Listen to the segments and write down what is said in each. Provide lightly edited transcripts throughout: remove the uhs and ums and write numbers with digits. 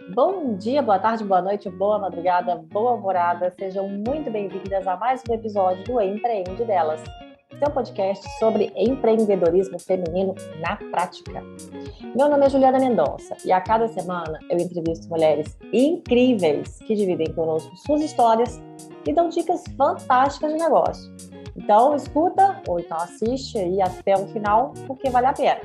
Bom dia, boa tarde, boa noite, boa madrugada, boa alvorada. Sejam muito bem-vindas a mais um episódio do Empreende Delas, seu podcast sobre empreendedorismo feminino na prática. Meu nome é Juliana Mendonça e a cada semana eu entrevisto mulheres incríveis que dividem conosco suas histórias e dão dicas fantásticas de negócio. Então escuta ou então assiste aí até o final, porque vale a pena.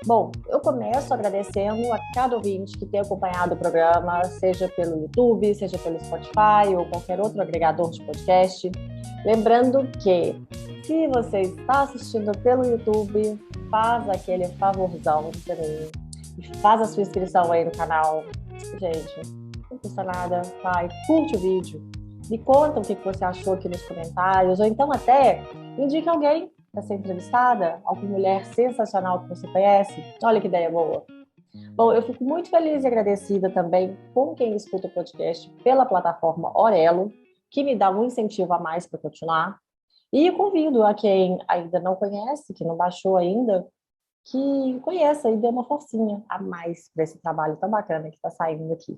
Bom, eu começo agradecendo a cada ouvinte que tem acompanhado o programa, seja pelo YouTube, seja pelo Spotify ou qualquer outro agregador de podcast. Lembrando que, se você está assistindo pelo YouTube, faz aquele favorzão para mim e faz a sua inscrição aí no canal. Gente, não custa nada, vai, curte o vídeo, me conta o que você achou aqui nos comentários, ou então até indique alguém para ser entrevistada, alguma mulher sensacional que você conhece. Olha que ideia boa. Bom, eu fico muito feliz e agradecida também com quem escuta o podcast pela plataforma Orelo, que me dá um incentivo a mais para continuar. E convido a quem ainda não conhece, que não baixou ainda, que conheça e dê uma forcinha a mais para esse trabalho tão bacana que está saindo aqui.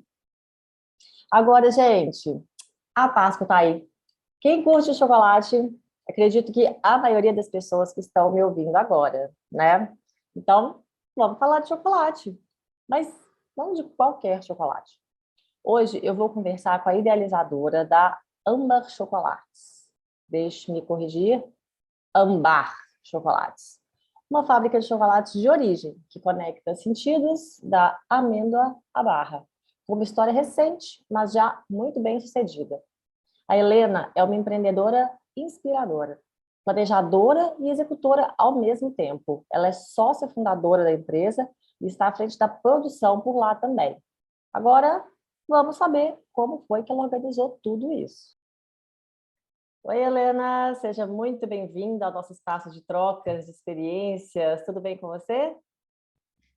Agora, gente, a Páscoa está aí. Quem curte chocolate, acredito que a maioria das pessoas que estão me ouvindo agora, né? Então, vamos falar de chocolate, mas não de qualquer chocolate. Hoje eu vou conversar com a idealizadora da Ambar Chocolates. Deixe-me corrigir, Ambar Chocolates. Uma fábrica de chocolates de origem que conecta sentidos da amêndoa à barra. Uma história recente, mas já muito bem sucedida. A Helena é uma empreendedora inspiradora, planejadora e executora ao mesmo tempo. Ela é sócia fundadora da empresa e está à frente da produção por lá também. Agora, vamos saber como foi que ela organizou tudo isso. Oi, Helena, seja muito bem-vinda ao nosso espaço de trocas de experiências. Tudo bem com você?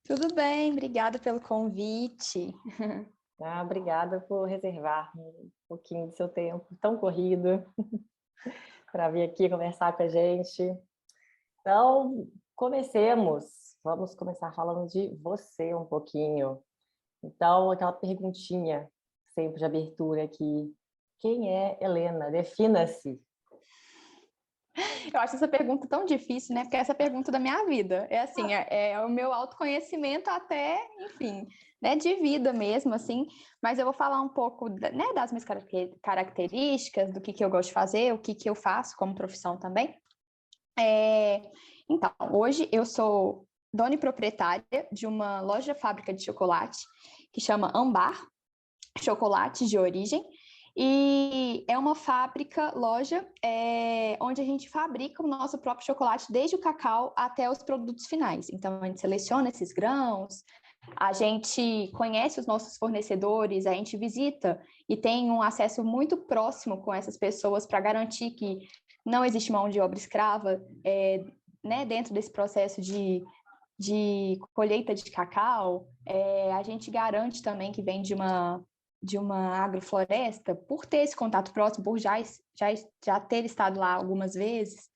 Tudo bem, obrigada pelo convite. Obrigada por reservar um pouquinho do seu tempo tão corrido para vir aqui conversar com a gente. Então, comecemos. Vamos começar falando de você um pouquinho. Então, aquela perguntinha sempre de abertura aqui. Quem é Helena? Defina-se. Eu acho essa pergunta tão difícil, né? Porque é essa pergunta da minha vida. É assim, é o meu autoconhecimento até, enfim, né, de vida mesmo, assim. Mas eu vou falar um pouco, né, das minhas características, do que eu gosto de fazer, o que eu faço como profissão também. Então, hoje eu sou dona e proprietária de uma loja fábrica de chocolate que chama Ambar Chocolates de Origem. E é uma fábrica, loja, onde a gente fabrica o nosso próprio chocolate, desde o cacau até os produtos finais. Então, a gente seleciona esses grãos, a gente conhece os nossos fornecedores, a gente visita e tem um acesso muito próximo com essas pessoas para garantir que não existe mão de obra escrava, né, dentro desse processo de colheita de cacau. A gente garante também que vem de uma agrofloresta, por ter esse contato próximo, por já ter estado lá algumas vezes.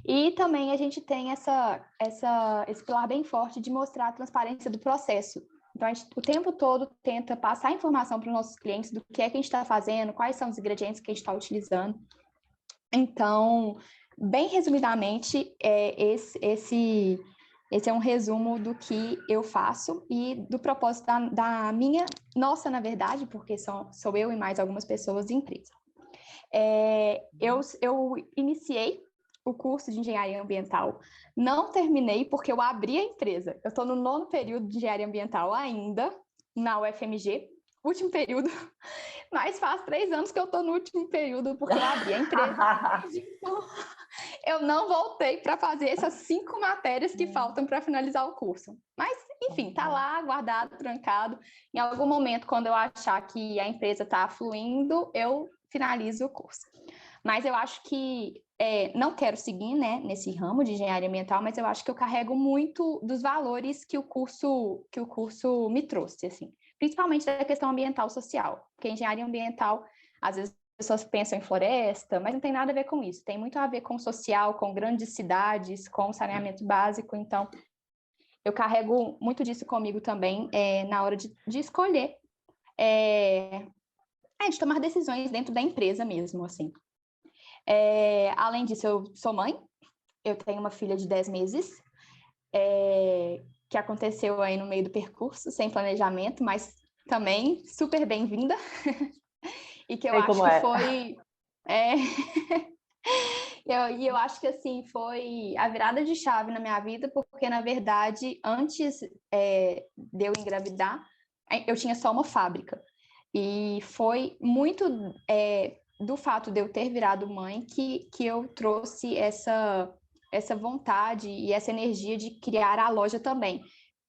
E também a gente tem esse pilar bem forte de mostrar a transparência do processo. Então, a gente o tempo todo tenta passar informação para os nossos clientes do que é que a gente está fazendo, quais são os ingredientes que a gente está utilizando. Então, bem resumidamente, esse é um resumo do que eu faço e do propósito da nossa, na verdade, porque sou eu e mais algumas pessoas de empresa. Eu iniciei o curso de engenharia ambiental, não terminei porque eu abri a empresa. Eu estou no 9º período de engenharia ambiental ainda, na UFMG, último período, mas faz 3 anos que eu estou no último período porque eu abri a empresa. Então, eu não voltei para fazer essas 5 matérias que faltam para finalizar o curso. Mas, enfim, está lá, guardado, trancado. Em algum momento, quando eu achar que a empresa está fluindo, eu finalizo o curso. Mas eu acho que não quero seguir, né, nesse ramo de engenharia ambiental, mas eu acho que eu carrego muito dos valores que o curso me trouxe, assim, principalmente da questão ambiental social, porque engenharia ambiental, às vezes, as pessoas pensam em floresta, mas não tem nada a ver com isso. Tem muito a ver com social, com grandes cidades, com saneamento básico. Então, eu carrego muito disso comigo também na hora de escolher de tomar decisões dentro da empresa mesmo, assim. Além disso, eu sou mãe, eu tenho uma filha de 10 meses, que aconteceu aí no meio do percurso, sem planejamento, mas também super bem-vinda, e que eu acho que foi... E eu acho que, assim, foi a virada de chave na minha vida, porque, na verdade, antes de eu engravidar, eu tinha só uma fábrica. E foi muito do fato de eu ter virado mãe que eu trouxe essa vontade e essa energia de criar a loja também.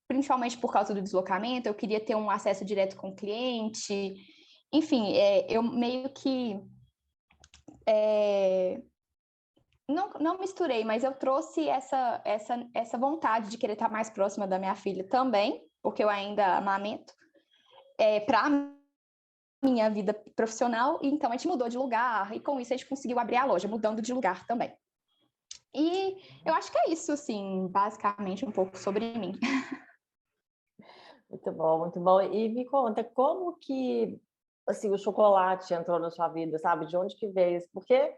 Principalmente por causa do deslocamento, eu queria ter um acesso direto com o cliente. Enfim, eu meio que... Não misturei, mas eu trouxe essa vontade de querer estar mais próxima da minha filha também, porque eu ainda amamento, para minha vida profissional, e então a gente mudou de lugar, e com isso a gente conseguiu abrir a loja, mudando de lugar também. E eu acho que é isso, assim, basicamente um pouco sobre mim. Muito bom, muito bom. E me conta, como que assim, o chocolate entrou na sua vida, sabe? De onde que veio isso? Porque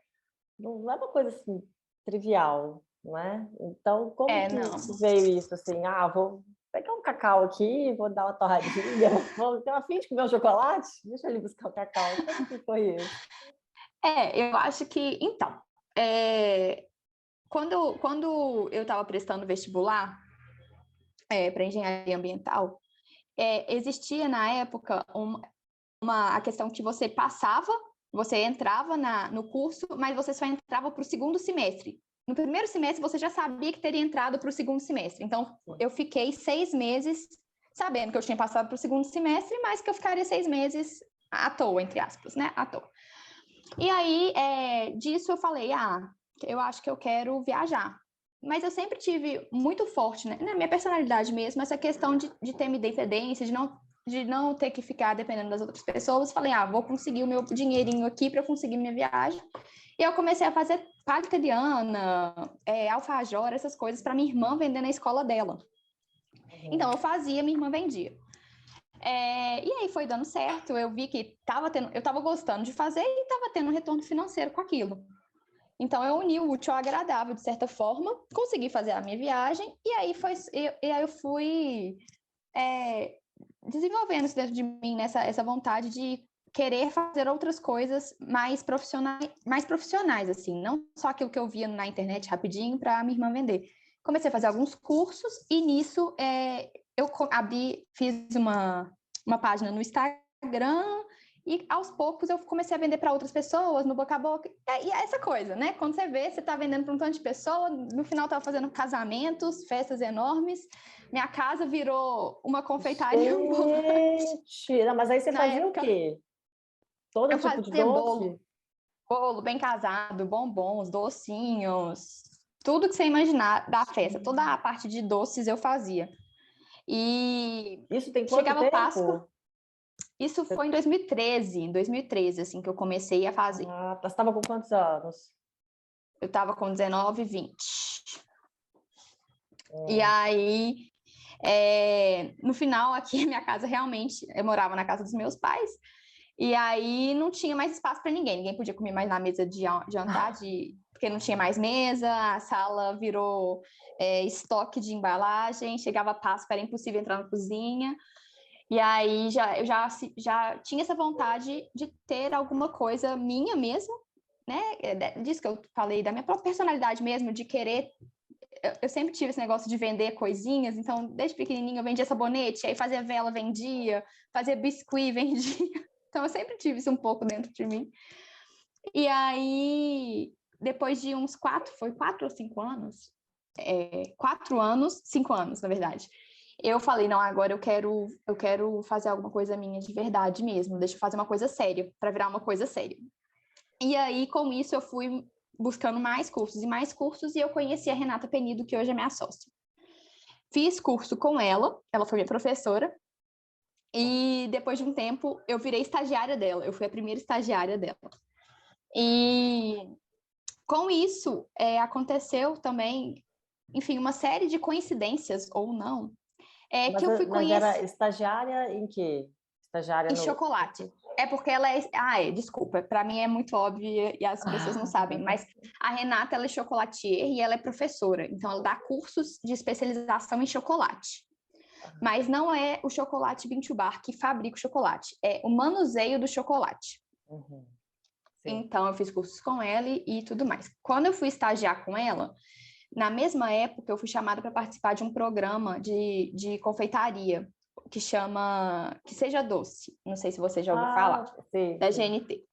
não é uma coisa assim trivial, não é? Então, como que Não. veio isso assim? Ah, vou pegar um cacau aqui, vou dar uma torradinha, vou ter uma fim de comer um chocolate? Deixa ele buscar o cacau. Como que foi isso? Eu acho que, então, quando eu estava prestando vestibular para engenharia ambiental, existia na época a questão que você passava, você entrava no curso, mas você só entrava para o segundo semestre. No primeiro semestre, você já sabia que teria entrado para o segundo semestre. Então, eu fiquei 6 meses sabendo que eu tinha passado para o segundo semestre, mas que eu ficaria 6 meses à toa, entre aspas, né? À toa. E aí, disso eu falei, eu acho que eu quero viajar. Mas eu sempre tive muito forte, né, na minha personalidade mesmo, essa questão de ter minha independência, de não ter que ficar dependendo das outras pessoas. Falei, vou conseguir o meu dinheirinho aqui para eu conseguir minha viagem. E eu comecei a fazer palha italiana, alfajor, essas coisas para minha irmã vender na escola dela. Então, eu fazia, minha irmã vendia. E aí foi dando certo, eu vi que eu estava gostando de fazer e estava tendo um retorno financeiro com aquilo. Então, eu uni o útil ao agradável, de certa forma, consegui fazer a minha viagem, e aí eu fui desenvolvendo isso dentro de mim, essa vontade de querer fazer outras coisas mais profissionais, assim, não só aquilo que eu via na internet rapidinho para a minha irmã vender. Comecei a fazer alguns cursos, e nisso eu fiz uma página no Instagram, e aos poucos eu comecei a vender para outras pessoas, no boca a boca. E é essa coisa, né? Quando você vê, você está vendendo para um tanto de pessoa, no final estava fazendo casamentos, festas enormes. Minha casa virou uma confeitaria ambulante. Não, mas aí você Na fazia época, o quê? Todo eu tipo de fazia doce? bolo bem casado, bombons, docinhos, tudo que você imaginar da festa. Toda a parte de doces eu fazia. E Isso tem quanto chegava Páscoa. tempo? Isso foi em 2013, assim, que eu comecei a fazer. Você estava com quantos anos? Eu estava com 19, 20. E aí, no final, aqui, minha casa realmente... Eu morava na casa dos meus pais. E aí, não tinha mais espaço para ninguém. Ninguém podia comer mais na mesa de jantar, porque não tinha mais mesa. A sala virou estoque de embalagem. Chegava Páscoa, era impossível entrar na cozinha. E aí, eu já tinha essa vontade de ter alguma coisa minha mesmo, né? Disso que eu falei, da minha própria personalidade mesmo, de querer... Eu sempre tive esse negócio de vender coisinhas, então, desde pequenininha, eu vendia sabonete, aí fazia vela, vendia, fazia biscuit, vendia. Então, eu sempre tive isso um pouco dentro de mim. E aí, depois de uns 4 ou 5 anos? 4 anos, 5 anos, na verdade. Eu falei, não, agora eu quero fazer alguma coisa minha de verdade mesmo, deixa eu fazer uma coisa séria, para virar uma coisa séria. E aí, com isso, eu fui buscando mais cursos, e eu conheci a Renata Penido, que hoje é minha sócia. Fiz curso com ela foi minha professora, e depois de um tempo, eu virei estagiária dela, eu fui a primeira estagiária dela. E com isso, aconteceu também, enfim, uma série de coincidências, ou não, que eu fui Mas era conhecer... estagiária em quê? estagiária E no... chocolate. É porque ela é... desculpa, para mim é muito óbvio e as pessoas não sabem, mas a Renata, ela é chocolatier e ela é professora, então ela dá cursos de especialização em chocolate. Mas não é o chocolate Bintubar que fabrica o chocolate, é o manuseio do chocolate. Uhum. Então, eu fiz cursos com ela e tudo mais. Quando eu fui estagiar com ela, na mesma época, eu fui chamada para participar de um programa de confeitaria, que chama Que Seja Doce. Não sei se você já ouviu falar, sim, da sim. GNT.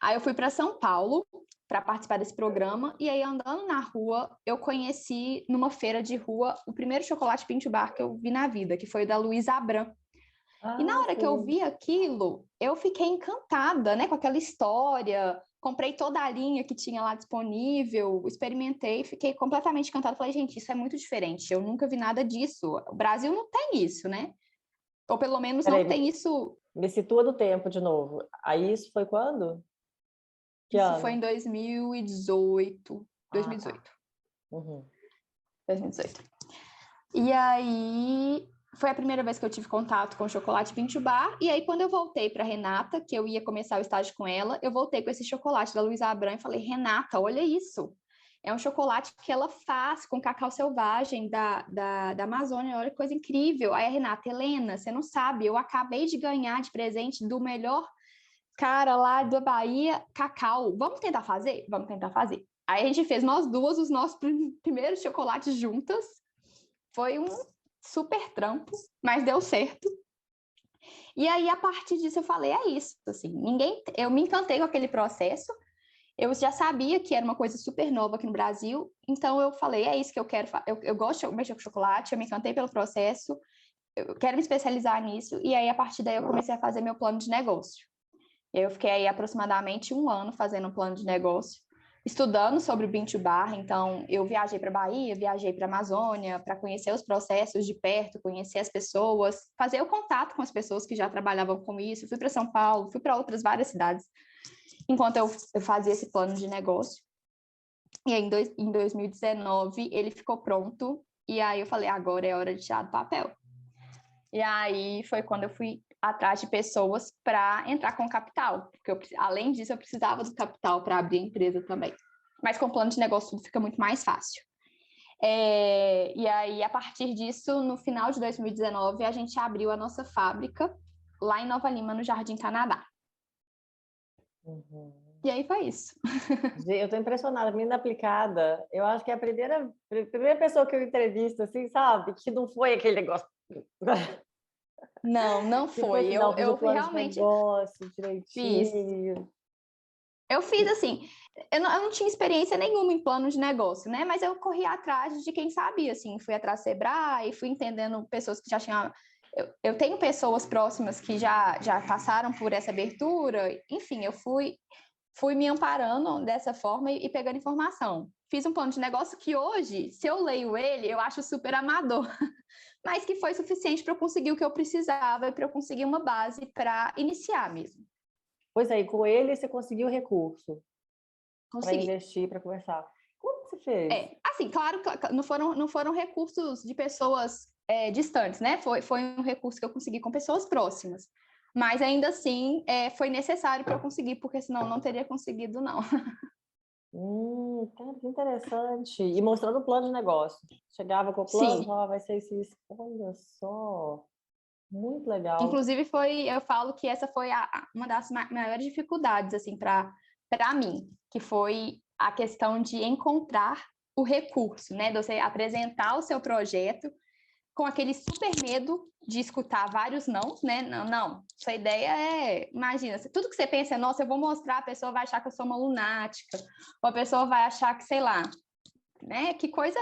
Aí eu fui para São Paulo para participar desse programa, e aí andando na rua, eu conheci numa feira de rua o primeiro chocolate Bintubar que eu vi na vida, que foi o da Luísa Abram. E na hora que eu vi aquilo, eu fiquei encantada, né, com aquela história. Comprei toda a linha que tinha lá disponível, experimentei, fiquei completamente encantada. Falei, gente, isso é muito diferente. Eu nunca vi nada disso. O Brasil não tem isso, né? Ou pelo menos não tem isso. Me situa do tempo de novo. Aí isso foi quando? Que Isso ano? foi em 2018. 2018. Tá. Uhum. 2018. E aí foi a primeira vez que eu tive contato com o chocolate Bintubar. E aí, quando eu voltei para Renata, que eu ia começar o estágio com ela, eu voltei com esse chocolate da Luísa Abram e falei, Renata, olha isso. É um chocolate que ela faz com cacau selvagem da Amazônia. Olha que coisa incrível. Aí a Renata, Helena, você não sabe, eu acabei de ganhar de presente do melhor cara lá da Bahia, cacau. Vamos tentar fazer? Vamos tentar fazer. Aí a gente fez nós duas os nossos primeiros chocolates juntas. Foi um super trampo, mas deu certo. E aí, a partir disso, eu falei, é isso, assim, eu me encantei com aquele processo, eu já sabia que era uma coisa super nova aqui no Brasil, então eu falei, é isso que eu quero, eu gosto de mexer com chocolate, eu me encantei pelo processo, eu quero me especializar nisso, e aí, a partir daí, eu comecei a fazer meu plano de negócio. Eu fiquei aí aproximadamente 1 ano fazendo um plano de negócio, estudando sobre o Bintubar. Então eu viajei para a Bahia, viajei para a Amazônia para conhecer os processos de perto, conhecer as pessoas, fazer o contato com as pessoas que já trabalhavam com isso. Fui para São Paulo, fui para outras várias cidades, enquanto eu fazia esse plano de negócio. E aí em 2019 ele ficou pronto, e aí eu falei, agora é hora de tirar do papel. E aí foi quando eu fui atrás de pessoas para entrar com capital, porque além disso eu precisava do capital para abrir a empresa também. Mas com o plano de negócio tudo fica muito mais fácil. E aí, a partir disso, no final de 2019, a gente abriu a nossa fábrica lá em Nova Lima, no Jardim Canadá. Uhum. E aí foi isso. Eu tô impressionada, menina aplicada. Eu acho que é a primeira pessoa que eu entrevisto, assim, sabe? Que não foi aquele negócio. Não Que foi foi. que não, fiz o plano de Realmente negócio fiz. direitinho. Eu fiz assim, eu não tinha experiência nenhuma em plano de negócio, né? Mas eu corri atrás de quem sabia, assim, fui atrás do Sebrae, fui entendendo pessoas que já tinham. Eu tenho pessoas próximas que já passaram por essa abertura, enfim, eu fui me amparando dessa forma e pegando informação. Fiz um plano de negócio que hoje, se eu leio ele, eu acho super amador, mas que foi suficiente para eu conseguir o que eu precisava e para eu conseguir uma base para iniciar mesmo. Pois aí, com ele você conseguiu recurso para Consegui. investir, para conversar. Como que você fez? Assim, claro que não foram recursos de pessoas distantes, né? Foi um recurso que eu consegui com pessoas próximas. Mas ainda assim, foi necessário para eu conseguir, porque senão eu não teria conseguido, não. Cara, que interessante. E mostrando o plano de negócio. Chegava com o plano, Sim. falava, vai ser isso. Olha só, muito legal. Inclusive, eu falo que essa foi uma das maiores dificuldades, assim, para mim, que foi a questão de encontrar o recurso, né? De você apresentar o seu projeto com aquele super medo de escutar vários não, né? Não, sua ideia imagina, tudo que você pensa é, nossa, eu vou mostrar, a pessoa vai achar que eu sou uma lunática, ou a pessoa vai achar que, sei lá, né? Que coisa,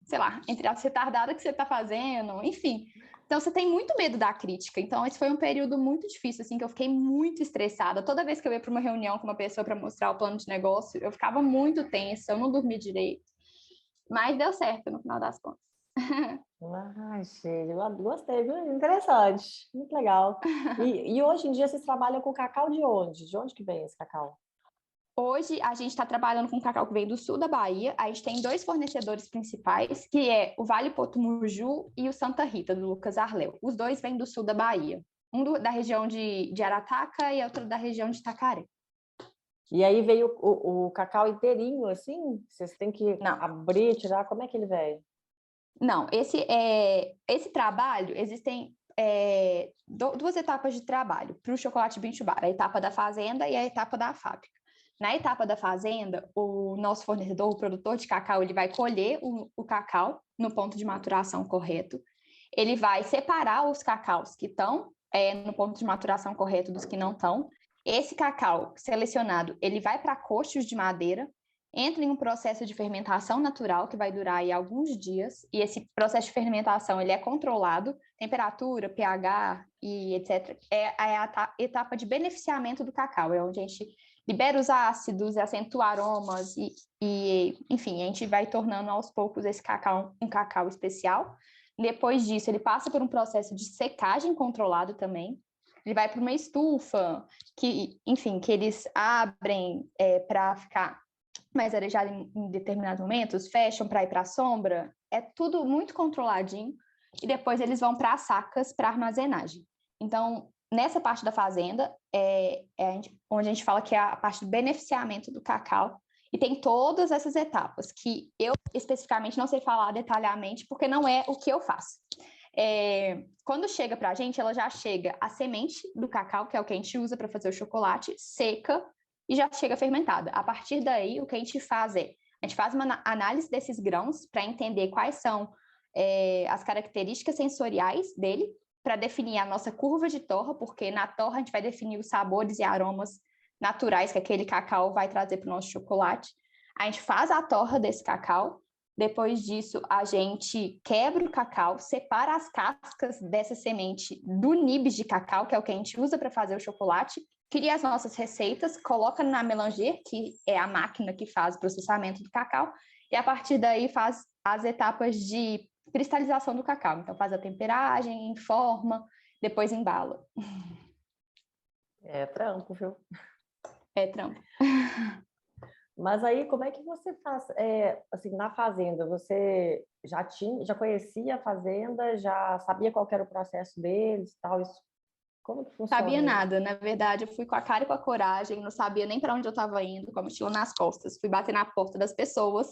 sei lá, entre a retardada que você está fazendo, enfim. Então, você tem muito medo da crítica. Então, esse foi um período muito difícil, assim, que eu fiquei muito estressada. Toda vez que eu ia para uma reunião com uma pessoa para mostrar o plano de negócio, eu ficava muito tensa, eu não dormia direito. Mas deu certo no final das contas. Ai, gente, eu gostei, viu? Interessante, muito legal. E hoje em dia vocês trabalham com cacau de onde? De onde que vem esse cacau? Hoje, a gente está trabalhando com cacau que vem do sul da Bahia. A gente tem 2 fornecedores principais, que é o Vale Potumuju e o Santa Rita, do Lucas Arleu. Os 2 vêm do sul da Bahia. Da região de Arataca e outro da região de Itacaré. E aí veio o cacau inteirinho, assim? Vocês têm que Não. abrir, tirar? Como é que ele veio? Não, esse trabalho, existem 2 etapas de trabalho para o chocolate Bintubar, a etapa da fazenda e a etapa da fábrica. Na etapa da fazenda, o nosso fornecedor, o produtor de cacau, ele vai colher o cacau no ponto de maturação correto, ele vai separar os cacaus que estão no ponto de maturação correto dos que não estão. Esse cacau selecionado, ele vai para coxos de madeira, entra em um processo de fermentação natural que vai durar aí alguns dias, e esse processo de fermentação ele é controlado, temperatura, pH e etc. É a etapa de beneficiamento do cacau, é onde a gente libera os ácidos, acentua aromas enfim, a gente vai tornando aos poucos esse cacau um cacau especial. Depois disso, ele passa por um processo de secagem controlado também. Ele vai para uma estufa que, enfim, que eles abrem para ficar mais arejado em determinados momentos, fecham para ir para a sombra, é tudo muito controladinho, e depois eles vão para as sacas para armazenagem. Então, nessa parte da fazenda, onde a gente fala que é a parte do beneficiamento do cacau, e tem todas essas etapas, que eu especificamente não sei falar detalhadamente, porque não é o que eu faço. Quando chega para a gente, ela já chega a semente do cacau, que é o que a gente usa para fazer o chocolate, seca, e já chega fermentada. A partir daí, o que a gente faz a gente faz uma análise desses grãos para entender quais são as características sensoriais dele, para definir a nossa curva de torra, porque na torra a gente vai definir os sabores e aromas naturais que aquele cacau vai trazer para o nosso chocolate. A gente faz a torra desse cacau, depois disso a gente quebra o cacau, separa as cascas dessa semente do nibs de cacau, que é o que a gente usa para fazer o chocolate, cria as nossas receitas, coloca na melanger, que é a máquina que faz o processamento do cacau, e a partir daí faz as etapas de cristalização do cacau. Então faz a temperagem, informa, depois embala. É trampo, viu? É trampo. Mas aí, como é que você faz? Assim, na fazenda, você já conhecia a fazenda, já sabia qual que era o processo deles, tal? Isso, como que Sabia funciona isso? nada, na verdade, eu fui com a cara e com a coragem, não sabia nem para onde eu estava indo, com a mochila nas costas, fui bater na porta das pessoas.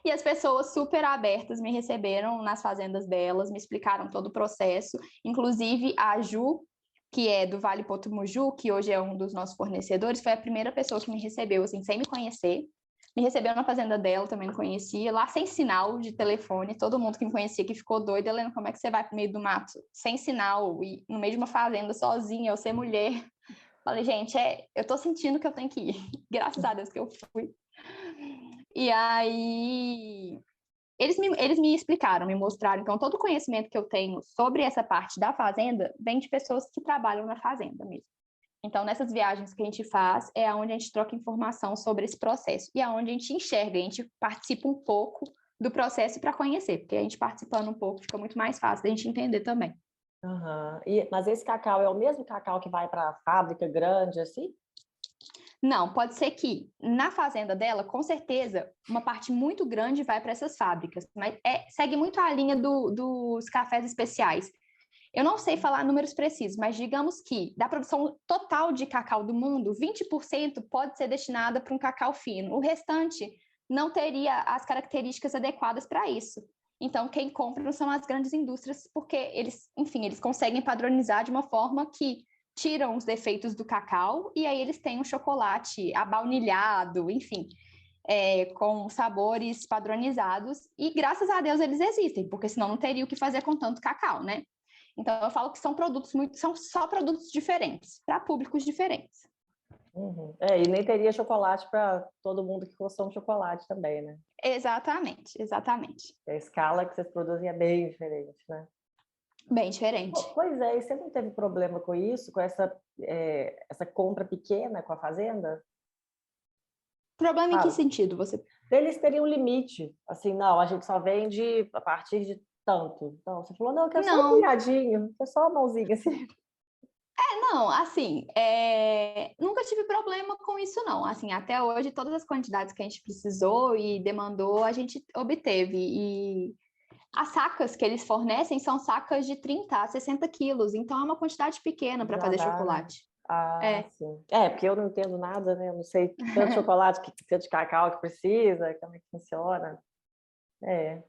E as pessoas super abertas me receberam nas fazendas delas, me explicaram todo o processo, inclusive a Ju, que é do Vale Potumuju, que hoje é um dos nossos fornecedores, foi a primeira pessoa que me recebeu, assim, sem me conhecer. Me recebeu na fazenda dela, também não conhecia, lá sem sinal de telefone, todo mundo que me conhecia que ficou doido, Helena, como é que você vai pro meio do mato sem sinal e no meio de uma fazenda sozinha, eu ser mulher? Falei, gente, eu tô sentindo que eu tenho que ir. Graças a Deus que eu fui. E aí, eles me explicaram, me mostraram. Então, todo o conhecimento que eu tenho sobre essa parte da fazenda vem de pessoas que trabalham na fazenda mesmo. Então, nessas viagens que a gente faz, é onde a gente troca informação sobre esse processo. E é onde a gente enxerga, a gente participa um pouco do processo para conhecer, porque a gente participando um pouco fica muito mais fácil da gente entender também. Uhum. Mas esse cacau é o mesmo cacau que vai para a fábrica grande, assim? Não, pode ser que na fazenda dela, com certeza, uma parte muito grande vai para essas fábricas, mas segue muito a linha dos cafés especiais. Eu não sei falar números precisos, mas digamos que da produção total de cacau do mundo, 20% pode ser destinada para um cacau fino. O restante não teria as características adequadas para isso. Então, quem compra são as grandes indústrias, porque eles, enfim, eles conseguem padronizar de uma forma que tiram os defeitos do cacau e aí eles têm um chocolate abaunilhado, enfim, com sabores padronizados. E graças a Deus eles existem, porque senão não teria o que fazer com tanto cacau, né? Então, eu falo que são são só produtos diferentes, para públicos diferentes. Uhum. E nem teria chocolate para todo mundo que consome chocolate também, né? Exatamente, exatamente. A escala que vocês produzem é bem diferente, né? Bem diferente. Pois é, e você não teve problema com isso, com essa compra pequena com a fazenda? Problema em que Sabe? sentido? Você Eles teriam um limite, assim, não, a gente só vende a partir de tanto. Então, você falou, não, eu quero só um Não, punhadinho, quero só uma mãozinha, assim. Não, assim, nunca tive problema com isso, não. Assim, até hoje, todas as quantidades que a gente precisou e demandou, a gente obteve. E as sacas que eles fornecem são sacas de 30 a 60 quilos, então é uma quantidade pequena para Já fazer dá, né? chocolate. Ah, sim. Porque eu não entendo nada, né? Eu não sei tanto chocolate que de cacau que precisa, como é que funciona. É,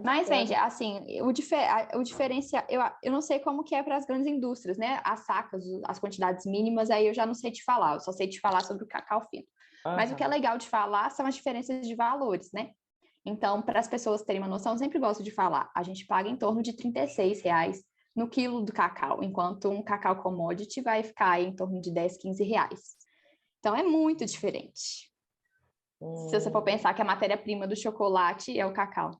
Mas, vende, bacana. assim, o diferencial, eu não sei como que é para as grandes indústrias, né? As sacas, as quantidades mínimas, aí eu já não sei te falar, eu só sei te falar sobre o cacau fino. Mas o que é Aham. legal de falar são as diferenças de valores, né? Então, para as pessoas terem uma noção, eu sempre gosto de falar, a gente paga em torno de R$ 36 no quilo do cacau, enquanto um cacau commodity vai ficar em torno de 10, R$ 15. Então, é muito diferente. Se você for Hum, pensar que a matéria-prima do chocolate é o cacau.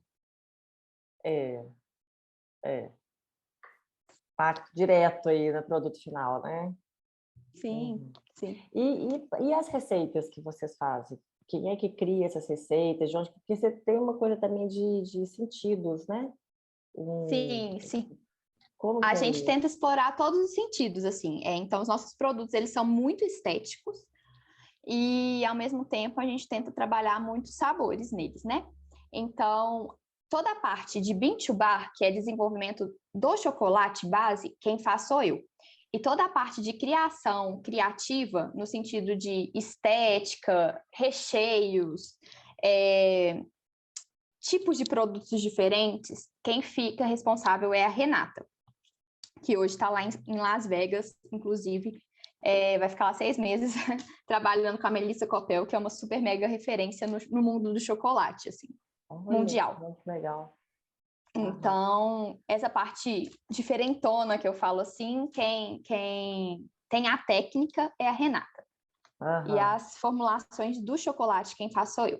é, é. Impacto direto aí no produto final, né? Sim, Uhum. sim. E as receitas que vocês fazem? Quem é que cria essas receitas? De onde? Porque você tem uma coisa também de sentidos, né? Hum, Sim, sim. como A que é gente isso? tenta explorar todos os sentidos, assim. Então, os nossos produtos, eles são muito estéticos e, ao mesmo tempo, a gente tenta trabalhar muitos sabores neles, né? Então, toda a parte de bean to bar, que é desenvolvimento do chocolate base, quem faz sou eu. E toda a parte de criação criativa, no sentido de estética, recheios, tipos de produtos diferentes, quem fica responsável é a Renata, que hoje está lá em Las Vegas, inclusive, vai ficar lá 6 meses trabalhando com a Melissa Copel, que é uma super mega referência no mundo do chocolate, assim, Olha, mundial. muito legal. Aham. Então, essa parte diferentona que eu falo assim, quem tem a técnica é a Renata. E Aham. as formulações do chocolate, quem faz sou eu.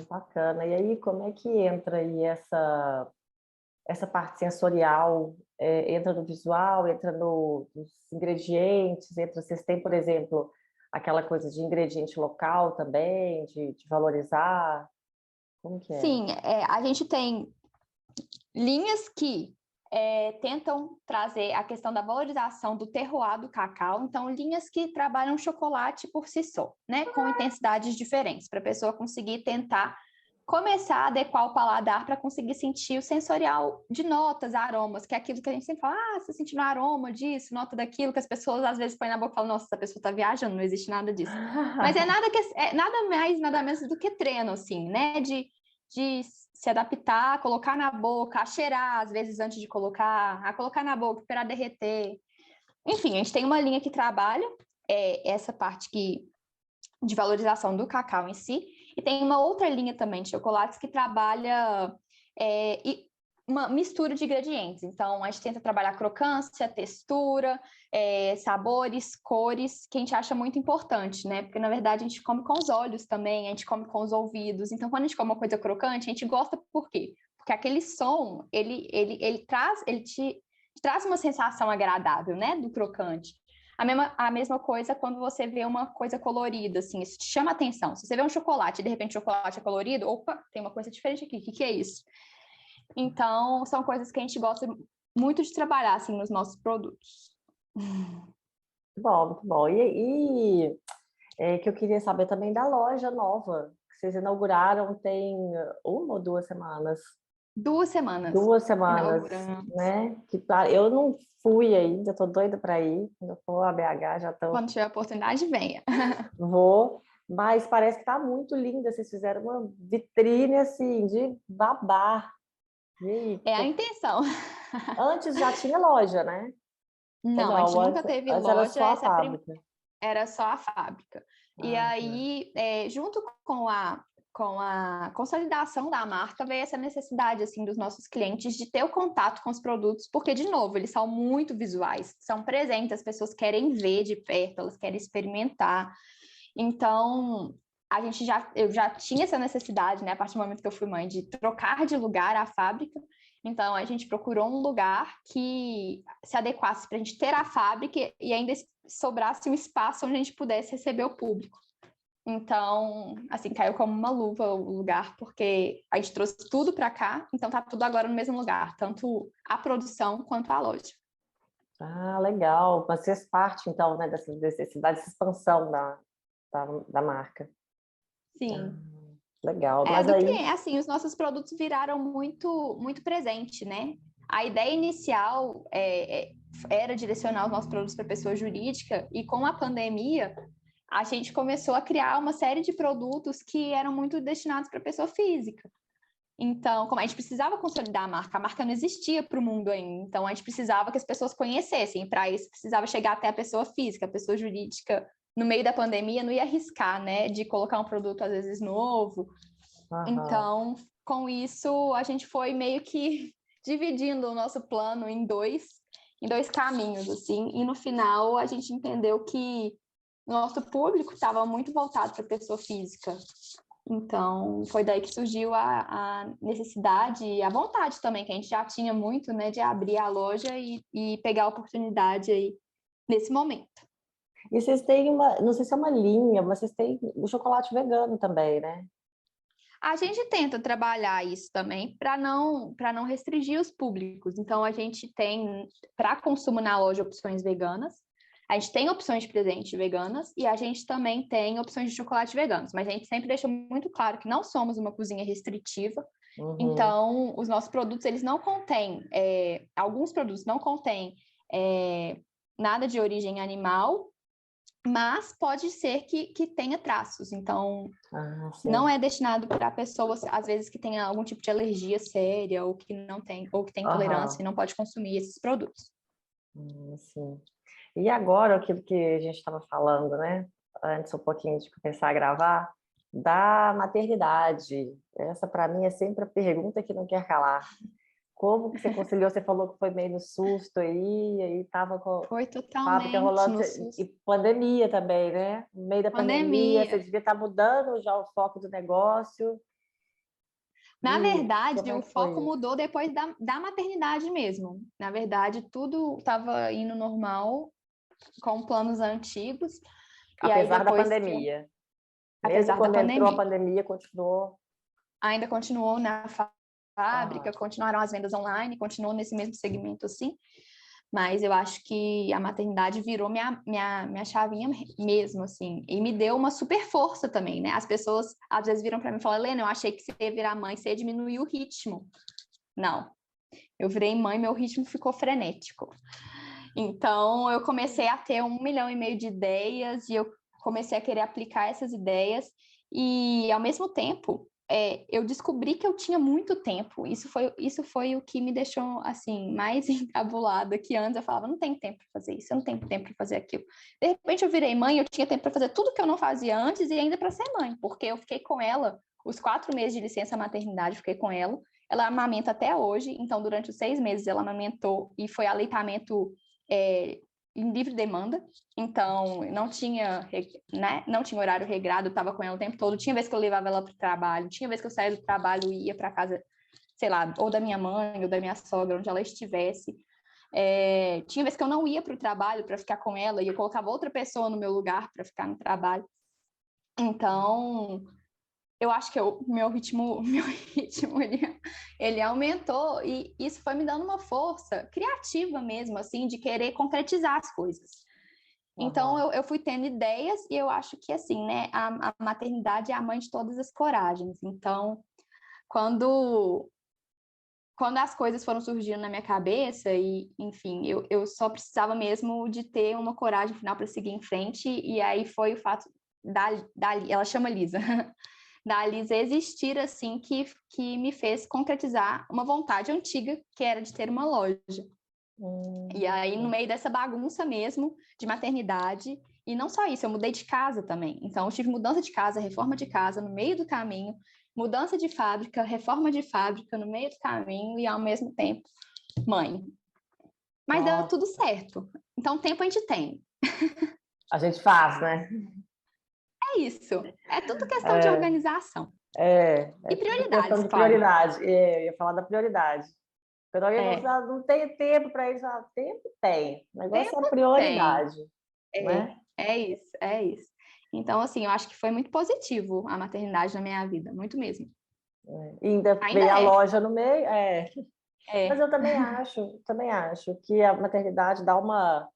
Bacana. E aí, como é que entra aí essa parte sensorial? Entra no visual, entra nos ingredientes, vocês têm, por exemplo, aquela coisa de ingrediente local também, de valorizar? Como que é? Sim, a gente tem linhas que tentam trazer a questão da valorização do terroir do cacau, então linhas que trabalham chocolate por si só, né, com intensidades diferentes, para a pessoa conseguir tentar começar a adequar o paladar para conseguir sentir o sensorial de notas, aromas, que é aquilo que a gente sempre fala, você sentindo o aroma disso, nota daquilo, que as pessoas às vezes põem na boca e falam, nossa, essa pessoa está viajando, não existe nada disso. Mas nada mais, nada menos do que treino, assim, né, de se adaptar, colocar na boca, a cheirar, às vezes, antes de colocar, a colocar na boca, esperar derreter. Enfim, a gente tem uma linha que trabalha essa parte de valorização do cacau em si, e tem uma outra linha também de chocolates que trabalha uma mistura de ingredientes. Então, a gente tenta trabalhar crocância, textura, sabores, cores, que a gente acha muito importante, né? Porque, na verdade, a gente come com os olhos também, a gente come com os ouvidos. Então, quando a gente come uma coisa crocante, a gente gosta por quê? Porque aquele som, ele te traz uma sensação agradável, né? Do crocante. A mesma coisa quando você vê uma coisa colorida, assim, isso te chama atenção. Se você vê um chocolate e de repente o chocolate é colorido, opa, tem uma coisa diferente aqui, o que é isso? Então, são coisas que a gente gosta muito de trabalhar, assim, nos nossos produtos. Muito bom, muito bom. E que eu queria saber também da loja nova, que vocês inauguraram tem 1 ou 2 semanas? 2 semanas 2 semanas, inauguramos. né? Eu não fui ainda, estou doida para ir. Quando eu for a BH, já estou. Quando tiver oportunidade, venha. Vou, mas parece que está muito linda. Vocês fizeram uma vitrine assim de babar. E aí, É a intenção. antes já tinha loja, né? Ou Não, a gente não? nunca Antes, teve antes era loja, só a fábrica. era só a fábrica. E Tá. aí, junto com a consolidação da marca, veio essa necessidade, assim, dos nossos clientes de ter o contato com os produtos, porque, de novo, eles são muito visuais, são presentes, as pessoas querem ver de perto, elas querem experimentar. Então, eu já tinha essa necessidade, né, a partir do momento que eu fui mãe, de trocar de lugar a fábrica. Então, a gente procurou um lugar que se adequasse para a gente ter a fábrica e ainda sobrasse um espaço onde a gente pudesse receber o público. Então, assim, caiu como uma luva o lugar, porque a gente trouxe tudo para cá, então tá tudo agora no mesmo lugar, tanto a produção quanto a loja. Ah, legal. Mas fez parte, então, né, dessa expansão da marca. Sim. Ah, legal. É, Mas do aí... cliente, assim, os nossos produtos viraram muito presente, né? A ideia inicial era direcionar os nossos produtos para pessoa jurídica, e com a pandemia, a gente começou a criar uma série de produtos que eram muito destinados para pessoa física. Então, como a gente precisava consolidar a marca não existia para o mundo ainda, então a gente precisava que as pessoas conhecessem, para isso precisava chegar até a pessoa física, a pessoa jurídica, no meio da pandemia, não ia arriscar, né, de colocar um produto às vezes novo. Aham. Então, com isso, a gente foi meio que dividindo o nosso plano em dois caminhos, assim, e no final a gente entendeu que o nosso público estava muito voltado para a pessoa física. Então, foi daí que surgiu a necessidade e a vontade também, que a gente já tinha muito, né, de abrir a loja e pegar a oportunidade aí nesse momento. E vocês têm não sei se é uma linha, mas vocês têm o chocolate vegano também, né? A gente tenta trabalhar isso também para não restringir os públicos. Então, a gente tem, para consumo na loja, opções veganas. A gente tem opções de presente veganas e a gente também tem opções de chocolate veganos. Mas a gente sempre deixa muito claro que não somos uma cozinha restritiva. Uhum. Então, os nossos produtos, eles não contêm... alguns produtos não contêm nada de origem animal, mas pode ser que tenha traços. Então, Ah, não sim. é destinado para pessoas, às vezes, que tenha algum tipo de alergia séria ou que não tem, ou que tem intolerância Aham. e não pode consumir esses produtos. Sim. E agora, aquilo que a gente estava falando, né? Antes um pouquinho de começar a gravar, da maternidade. Essa, para mim, é sempre a pergunta que não quer calar. Como que você conciliou? Você falou que foi meio no susto aí estava com a Foi fábrica totalmente rolando, no SUS. e pandemia também, né? No meio da pandemia, você Pandemia. devia estar mudando já o foco do negócio. Na E como verdade, é o que foi foco isso? mudou depois da maternidade mesmo. Na verdade, tudo estava indo normal, com planos antigos. E aí, Apesar da depois pandemia. Mesmo apesar da quando entrou a pandemia, pandemia, continuou. ainda continuou na fábrica, Aham. continuaram as vendas online, continuou nesse mesmo segmento assim. Mas eu acho que a maternidade virou minha chavinha mesmo, assim. E me deu uma super força também, né? As pessoas às vezes viram para mim e falam, Helena, eu achei que você ia virar mãe, você ia diminuir o ritmo. Não. Eu virei mãe, meu ritmo ficou frenético. Então, eu comecei a ter 1,5 milhão de ideias e eu comecei a querer aplicar essas ideias. E, ao mesmo tempo, eu descobri que eu tinha muito tempo. Isso foi o que me deixou, assim, mais encabulada, que antes eu falava, não tenho tempo para fazer isso, eu não tenho tempo para fazer aquilo. De repente, eu virei mãe, eu tinha tempo para fazer tudo que eu não fazia antes e ainda para ser mãe, porque eu fiquei com ela os 4 meses de licença maternidade, fiquei com ela. Ela amamenta até hoje, então durante os 6 meses ela amamentou e foi aleitamento em livre demanda, então não tinha, né, não tinha horário regrado, eu estava com ela o tempo todo, tinha vez que eu levava ela para o trabalho, tinha vez que eu saía do trabalho e ia para casa, sei lá, ou da minha mãe ou da minha sogra, onde ela estivesse. Tinha vez que eu não ia para o trabalho para ficar com ela e eu colocava outra pessoa no meu lugar para ficar no trabalho. Então, eu acho que meu ritmo ele aumentou e isso foi me dando uma força criativa mesmo, assim, de querer concretizar as coisas. Então, Aham. eu fui tendo ideias e eu acho que, assim, né, a maternidade é a mãe de todas as coragens. Então, quando, quando as coisas foram surgindo na minha cabeça e, enfim, eu só precisava mesmo de ter uma coragem final para seguir em frente e aí foi o fato ela chama Lisa, da Lisa existir, assim, que me fez concretizar uma vontade antiga, que era de ter uma loja. E aí, no meio dessa bagunça mesmo, de maternidade, e não só isso, eu mudei de casa também. Então, eu tive mudança de casa, reforma de casa no meio do caminho, mudança de fábrica, reforma de fábrica no meio do caminho, e ao mesmo tempo, mãe. Mas deu Nossa, tudo certo. Então, tempo a gente tem. a gente faz, né? É isso. É tudo questão de É, organização. é E tudo questão prioridades, de claro. prioridade. Eu ia falar da prioridade. Quando alguém fala assim, É, não tem tempo para isso, tempo tem. O negócio é a tempo tem. prioridade, né? É isso, é isso. Então, assim, eu acho que foi muito positivo a maternidade na minha vida, muito mesmo. E ainda Ainda veio a é. loja no meio, Mas eu também acho que a maternidade dá uma,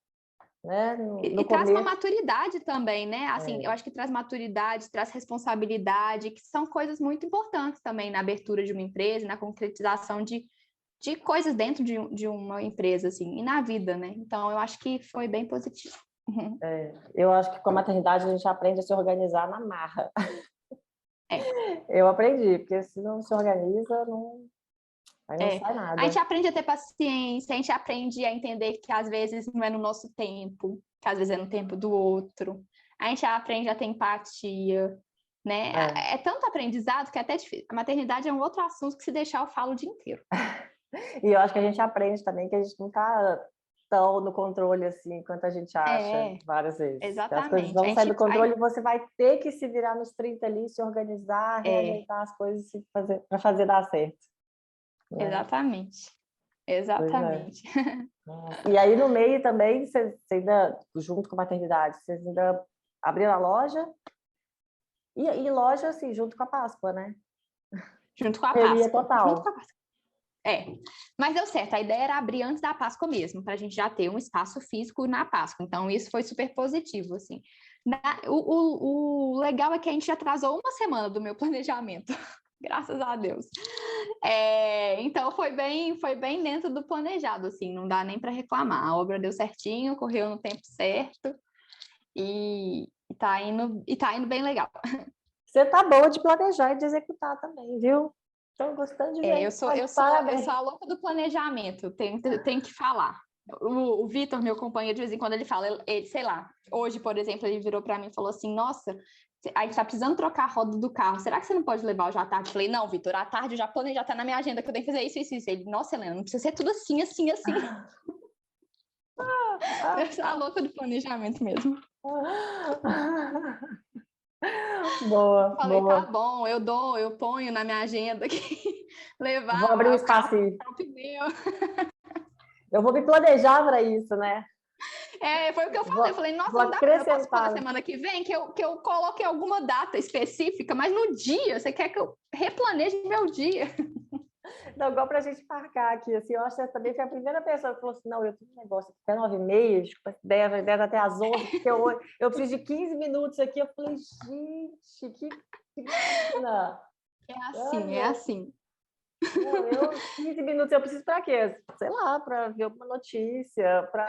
né, E no traz uma começo. maturidade também, né? Assim, eu acho que traz maturidade, traz responsabilidade, que são coisas muito importantes também na abertura de uma empresa, na concretização de coisas dentro de uma empresa, assim, e na vida, né? Então, eu acho que foi bem positivo. Eu acho que com a maternidade a gente aprende a se organizar na marra. É. Eu aprendi, porque se não se organiza, aí não sai A gente nada. aprende a ter paciência, a gente aprende a entender que às vezes não é no nosso tempo, que às vezes é no tempo do outro. A gente aprende a ter empatia, né? É. É tanto aprendizado que é até difícil. A maternidade é um outro assunto que se deixar eu falo o dia inteiro. E eu acho que a gente aprende também que a gente não está tão no controle assim quanto a gente acha É, várias vezes. Que as coisas exatamente. vão sair do controle e você vai ter que se virar nos 30 ali, se organizar, É, reajeitar as coisas para fazer dar certo, né? exatamente. Pois é. Exatamente. E aí no meio também, você ainda, junto com a maternidade, vocês ainda abriram a loja e loja assim, junto com a Páscoa, né? Junto com a Seria Páscoa. Junto com total. a Páscoa. É, mas deu certo. A ideia era abrir antes da Páscoa mesmo, para a gente já ter um espaço físico na Páscoa. Então, isso foi super positivo, assim. O legal é que a gente atrasou uma semana do meu planejamento, graças a Deus. Então, foi bem dentro do planejado, assim, não dá nem para reclamar. A obra deu certinho, correu no tempo certo e tá indo bem legal. Você tá boa de planejar e de executar também, viu? Estou gostando de ver. Eu sou, Tá de eu sou, eu parabéns. sou a louca do planejamento, tenho que falar. O Vitor, meu companheiro, de vez em quando ele fala, ele, sei lá, hoje, por exemplo, ele virou para mim e falou assim: Nossa, a gente tá precisando trocar a roda do carro, será que você não pode levar hoje à tarde? Eu falei: Não, Vitor, à tarde eu já planejei, já tá na minha agenda que eu tenho que fazer isso. Ele: Nossa, Helena, não precisa ser tudo assim, assim, assim. Eu sou a louca do planejamento mesmo. Boa, Falei: Tá boa. bom, eu ponho na minha agenda aqui, Vou abrir um levar o carro, espacinho. trocar o pneu. Eu vou me planejar para isso, né? Foi o que eu falei. Eu falei, Vou nossa, não dá pra... Eu posso pôr na acrescentar. semana que vem que eu coloque alguma data específica, mas no dia, você quer que eu replaneje meu dia? Não, igual para a gente marcar aqui, assim, eu acho que você também foi a primeira pessoa que falou assim, não, eu tenho um negócio aqui até 9h30, 10 até às 11, porque eu preciso de 15 minutos aqui. Eu falei, gente, que máquina! É assim, é assim. Não, 15 minutos, eu preciso para quê? Sei lá, para ver alguma notícia, para...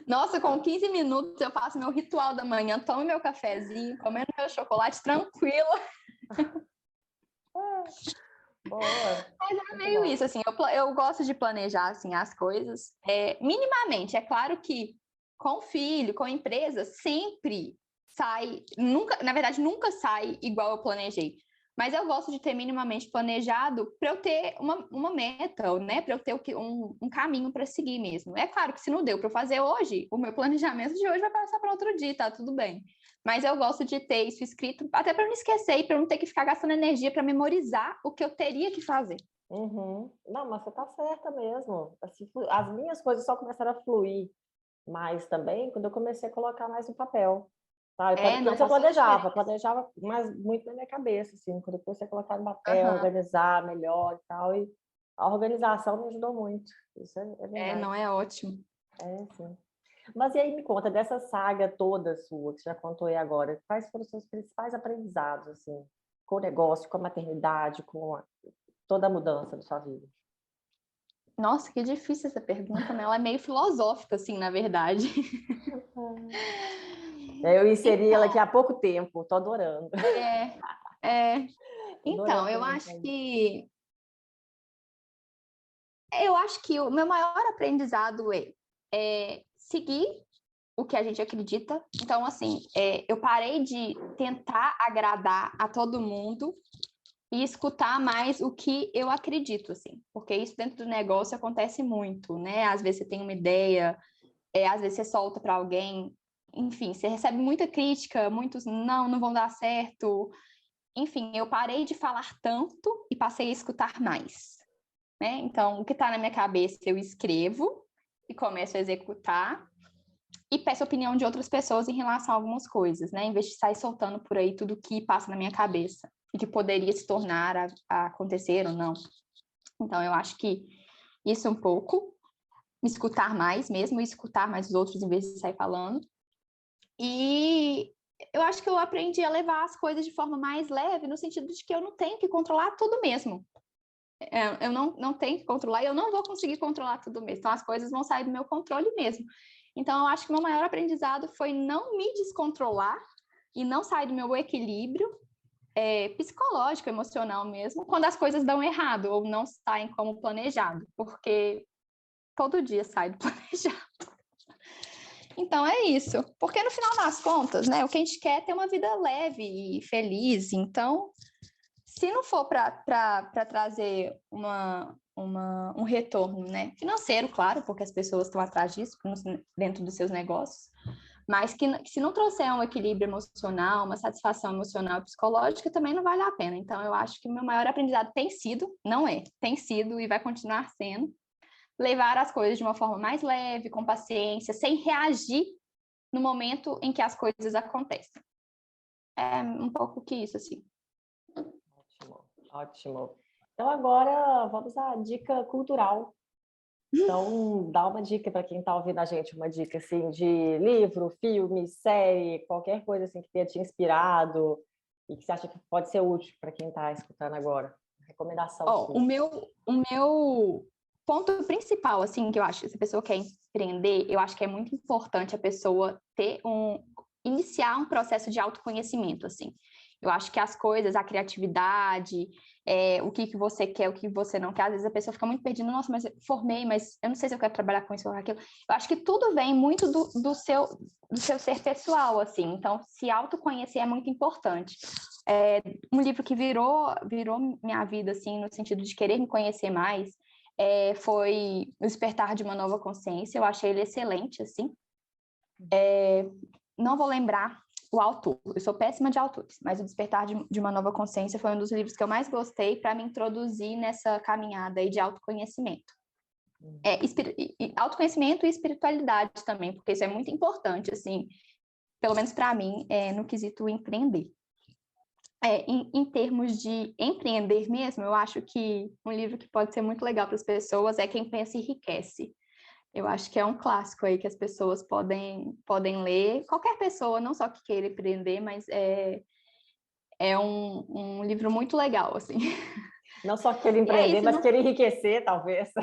Nossa, com 15 minutos eu faço meu ritual da manhã, tomo meu cafezinho, comendo meu chocolate tranquilo. Boa. Mas é Muito meio bom. isso, assim, eu gosto de planejar, assim, as coisas, minimamente. É claro que com filho, com empresa, sempre sai, nunca, na verdade, nunca sai igual eu planejei. Mas eu gosto de ter minimamente planejado para eu ter uma meta, né? Para eu ter um caminho para seguir mesmo. É claro que se não deu para eu fazer hoje, o meu planejamento de hoje vai passar para outro dia, tá tudo bem. Mas eu gosto de ter isso escrito, até para não esquecer e para não ter que ficar gastando energia para memorizar o que eu teria que fazer. Uhum. Não, mas você tá certa mesmo. Assim, as minhas coisas só começaram a fluir mais também quando eu comecei a colocar mais no papel. Sabe? Porque Não, antes eu faz toda a diferença. planejava mais, muito na minha cabeça, assim, quando eu comecei a colocar no papel, Uhum. organizar melhor e tal, e a organização me ajudou muito. Isso é verdade. Não é ótimo. É, sim. Mas e aí me conta, dessa saga toda sua, que você já contou aí agora, quais foram os seus principais aprendizados, assim, com o negócio, com a maternidade, toda a mudança da sua vida? Nossa, que difícil essa pergunta, né? Ela é meio filosófica, assim, na verdade. Eu inseri ela aqui Então, há pouco tempo, estou adorando. é, é, então, Adorando conversar isso. eu acho que o meu maior aprendizado é seguir o que a gente acredita. Então, assim, eu parei de tentar agradar a todo mundo e escutar mais o que eu acredito, assim, porque isso dentro do negócio acontece muito, né? Às vezes você tem uma ideia, às vezes você solta para alguém, enfim, você recebe muita crítica, muitos não vão dar certo. Enfim, eu parei de falar tanto e passei a escutar mais, né? Então, o que está na minha cabeça eu escrevo e começo a executar e peço a opinião de outras pessoas em relação a algumas coisas, né? Em vez de sair soltando por aí tudo que passa na minha cabeça e que poderia se tornar a acontecer ou não. Então, eu acho que isso um pouco, me escutar mais mesmo, e escutar mais os outros em vez de sair falando. E eu acho que eu aprendi a levar as coisas de forma mais leve, no sentido de que eu não tenho que controlar tudo mesmo. Eu não tenho que controlar e eu não vou conseguir controlar tudo mesmo. Então, as coisas vão sair do meu controle mesmo. Então, eu acho que o meu maior aprendizado foi não me descontrolar e não sair do meu equilíbrio psicológico, emocional mesmo, quando as coisas dão errado ou não saem como planejado, porque todo dia sai do planejado. Então, é isso. Porque no final das contas, né, o que a gente quer é ter uma vida leve e feliz. Então, se não for para trazer um retorno, né, financeiro, claro, porque as pessoas estão atrás disso dentro dos seus negócios, mas que se não trouxer um equilíbrio emocional, uma satisfação emocional e psicológica, também não vale a pena. Então, eu acho que o meu maior aprendizado tem sido e vai continuar sendo, levar as coisas de uma forma mais leve, com paciência, sem reagir no momento em que as coisas acontecem. É um pouco que isso, assim. Ótimo, ótimo. Então, agora vamos à dica cultural. Então, dá uma dica para quem está ouvindo a gente, uma dica assim de livro, filme, série, qualquer coisa assim que tenha te inspirado e que você acha que pode ser útil para quem está escutando agora. Recomendação sua. O meu ponto principal, assim, que eu acho que se a pessoa quer empreender, eu acho que é muito importante a pessoa iniciar um processo de autoconhecimento, assim. Eu acho que as coisas, a criatividade, o que você quer, o que você não quer, às vezes a pessoa fica muito perdida, nossa, mas eu formei, mas eu não sei se eu quero trabalhar com isso ou aquilo. Eu acho que tudo vem muito do seu ser pessoal, assim. Então, se autoconhecer é muito importante. Um livro que virou minha vida, assim, no sentido de querer me conhecer mais, foi O Despertar de uma Nova Consciência. Eu achei ele excelente, assim. Não vou lembrar o autor, eu sou péssima de autores, mas O Despertar de uma Nova Consciência foi um dos livros que eu mais gostei para me introduzir nessa caminhada aí de autoconhecimento. Autoconhecimento e espiritualidade também, porque isso é muito importante, assim, pelo menos para mim, no quesito empreender. Em termos de empreender mesmo, eu acho que um livro que pode ser muito legal para as pessoas é Quem Pensa Enriquece. Eu acho que é um clássico aí que as pessoas podem ler. Qualquer pessoa, não só que queira empreender, mas é um livro muito legal, assim. Não só querer E empreender, isso, mas querer enriquecer, talvez.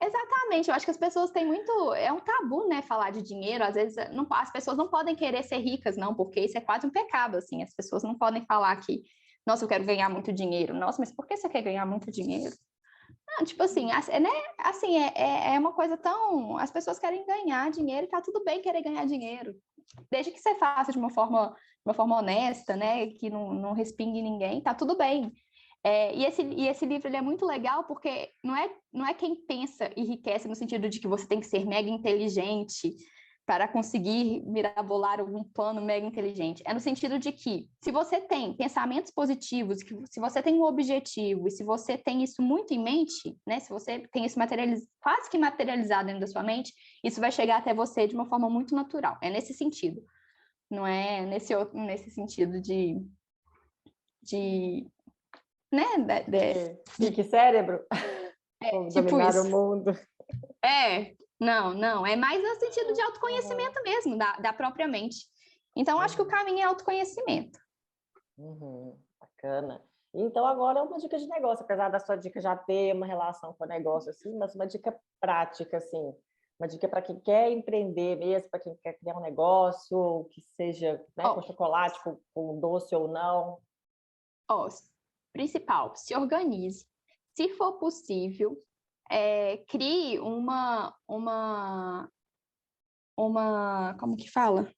Exatamente, eu acho que as pessoas têm muito. É um tabu, né, falar de dinheiro. Às vezes as pessoas não podem querer ser ricas, não, porque isso é quase um pecado, assim. As pessoas não podem falar que, nossa, eu quero ganhar muito dinheiro. Nossa, mas por que você quer ganhar muito dinheiro? Não, tipo assim, né? Assim, é uma coisa tão. As pessoas querem ganhar dinheiro e tá tudo bem querer ganhar dinheiro. Desde que você faça de uma forma honesta, né? Que não respingue ninguém, tá tudo bem. E esse livro ele é muito legal porque não é quem pensa enriquece no sentido de que você tem que ser mega inteligente para conseguir mirabolar algum plano mega inteligente. É no sentido de que, se você tem pensamentos positivos, se você tem um objetivo, e se você tem isso muito em mente, né, se você tem isso quase que materializado dentro da sua mente, isso vai chegar até você de uma forma muito natural. É nesse sentido. Não é nesse sentido de né, Fique cérebro. Vamos tipo dominar o isso. mundo. Não, é mais no sentido de autoconhecimento mesmo, da própria mente. Então, acho que o caminho é autoconhecimento. Bacana. Então, agora é uma dica de negócio, apesar da sua dica já ter uma relação com o negócio, assim, mas uma dica prática, assim, uma dica para quem quer empreender mesmo, para quem quer criar um negócio, que seja, né, com chocolate, com doce ou não. Principal, se organize. Se for possível, crie como que fala?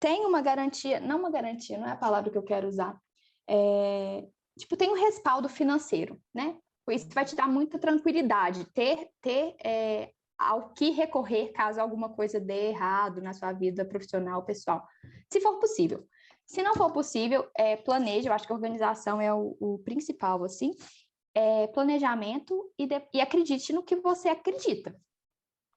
Tem uma garantia, não não é a palavra que eu quero usar. Tem um respaldo financeiro, né? Isso vai te dar muita tranquilidade, ter ao que recorrer caso alguma coisa dê errado na sua vida profissional, pessoal. Se for possível. Se não for possível, planeje, eu acho que a organização é o principal, assim. Planejamento e acredite no que você acredita,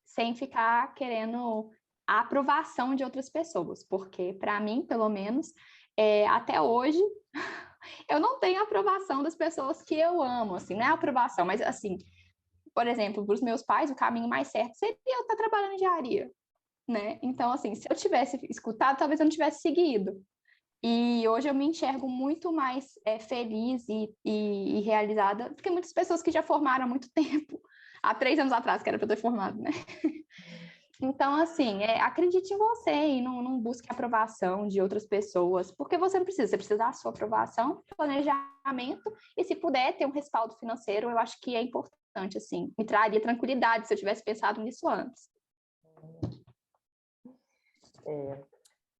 sem ficar querendo a aprovação de outras pessoas, porque, para mim, pelo menos, até hoje, eu não tenho aprovação das pessoas que eu amo, assim, não é aprovação, mas assim, por exemplo, para os meus pais, o caminho mais certo seria eu estar trabalhando em engenharia, né? Então, assim, se eu tivesse escutado, talvez eu não tivesse seguido. E hoje eu me enxergo muito mais feliz e realizada do que muitas pessoas que já formaram há muito tempo. Há 3 anos atrás, que era para eu ter formado, né? Então, assim, acredite em você e não busque aprovação de outras pessoas, porque você não precisa, você precisa da sua aprovação, planejamento, e se puder ter um respaldo financeiro, eu acho que é importante, assim, me traria tranquilidade se eu tivesse pensado nisso antes.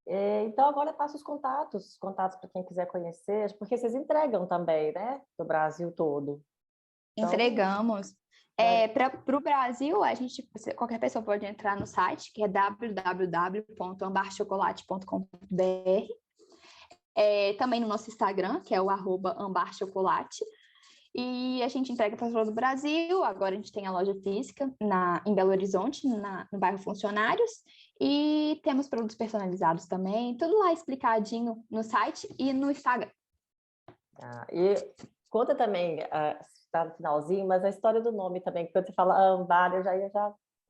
Então, agora eu passo os contatos para quem quiser conhecer, porque vocês entregam também, né? Do Brasil todo. Então, entregamos. Para o Brasil, qualquer pessoa pode entrar no site, que é www.ambarchocolate.com.br. Também no nosso Instagram, que é o @ambarchocolate. E a gente entrega para todo o Brasil. Agora a gente tem a loja física em Belo Horizonte, no bairro Funcionários. E temos produtos personalizados também. Tudo lá explicadinho no site e no Instagram. E conta também, está no finalzinho, mas a história do nome também, que quando você fala Ambar, eu já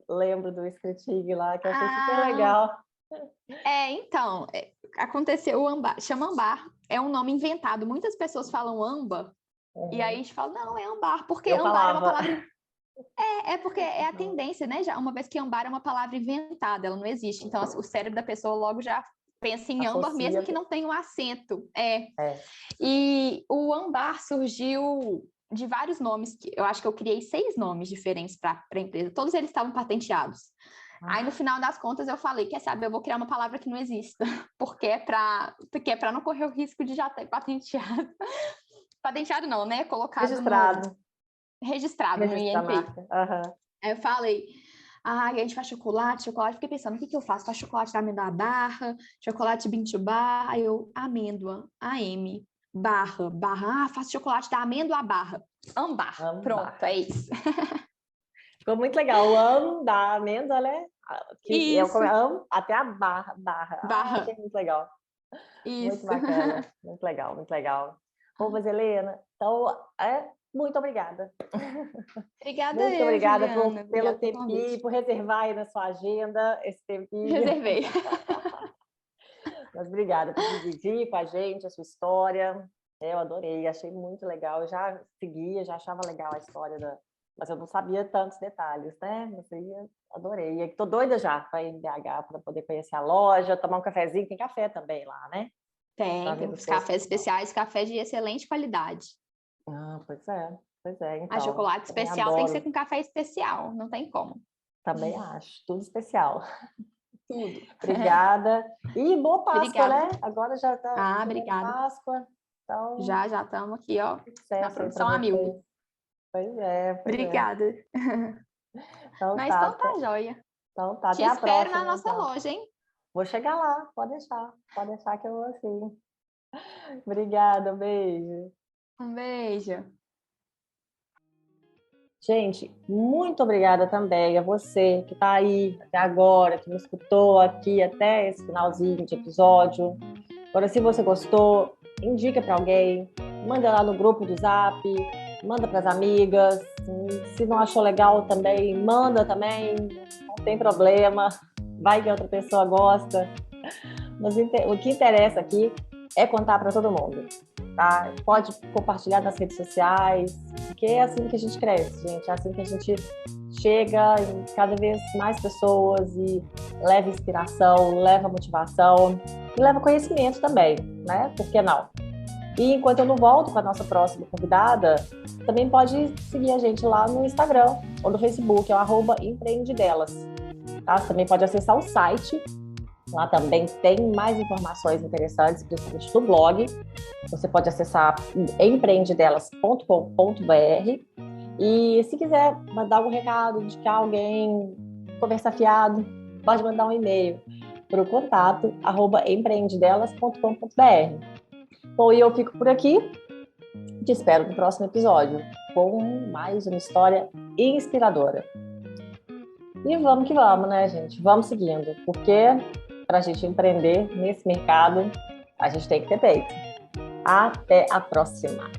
lembro do escritinho lá, que eu achei super legal. Então, aconteceu o Ambar, chama Ambar, é um nome inventado. Muitas pessoas falam Amba, e aí a gente fala, não, é Ambar, porque eu Ambar falava. é uma palavra... porque é a tendência, né? Já, uma vez que Ambar é uma palavra inventada, ela não existe. Então, o cérebro da pessoa logo já pensa em âmbar, mesmo que não tenha um acento. E o Ambar surgiu de vários nomes, que eu acho que eu criei 6 nomes diferentes para a empresa. Todos eles estavam patenteados. Aí, no final das contas, eu falei, quer saber, eu vou criar uma palavra que não exista, porque é para não correr o risco de já ter patenteado. Patenteado não, né? Colocado registrado no INPI. Aí eu falei, a gente faz chocolate. Fiquei pensando, o que eu faço? Faço chocolate da amêndoa barra, chocolate bean to bar, aí eu, amêndoa, AM, barra, faço chocolate da amêndoa barra. Ambar. Pronto, é isso. Ficou muito legal. O am da amêndoa, né? Que isso. Até a barra. Achei muito legal. Isso. Muito bacana. Muito legal, muito legal. Mas Helena, então, muito obrigada. Obrigada muito obrigada Juliana. pelo tempinho, por reservar aí na sua agenda esse tempinho. Reservei. Mas obrigada por dividir com a gente a sua história. Eu adorei, achei muito legal. Eu já seguia, já achava legal a história mas eu não sabia tantos detalhes, né? Adorei. Estou doida já para ir em BH para poder conhecer a loja, tomar um cafezinho. Tem café também lá, né? Tem os cafés especiais, café de excelente qualidade. Pois é. Então, a chocolate especial tem que ser com café especial, não tem como. Também acho, tudo especial. Tudo. Obrigada. E boa Páscoa, obrigada. Né? Agora já está obrigada. Páscoa. Então, já estamos aqui, ó, na produção a 1000. Pois é. Obrigada. Então, mas então tá, joia. Então tá, te até a próxima. espero na nossa loja, hein? Vou chegar lá, pode deixar que eu vou assim. Obrigada, beijo. Um beijo. Gente, muito obrigada também a você que está aí até agora, que me escutou aqui até esse finalzinho de episódio. Agora, se você gostou, indica para alguém, manda lá no grupo do Zap, manda para as amigas. Se não achou legal também, manda também, não tem problema. Vai que a outra pessoa gosta. Mas o que interessa aqui é contar para todo mundo. Tá? Pode compartilhar nas redes sociais, porque é assim que a gente cresce, gente. É assim que a gente chega em cada vez mais pessoas e leva inspiração, leva motivação e leva conhecimento também, né? Por que não? E enquanto eu não volto com a nossa próxima convidada, também pode seguir a gente lá no Instagram ou no Facebook, é o @empreendedelas. Tá? Você também pode acessar o site. Lá também tem mais informações interessantes, principalmente do blog. Você pode acessar empreendedelas.com.br. E se quiser mandar algum recado, indicar alguém, conversar fiado, pode mandar um e-mail para o contato @empreendedelas.com.br. Bom, e eu fico por aqui. Te espero no próximo episódio com mais uma história inspiradora. E vamos que vamos, né, gente? Vamos seguindo, porque para a gente empreender nesse mercado, a gente tem que ter peito. Até a próxima!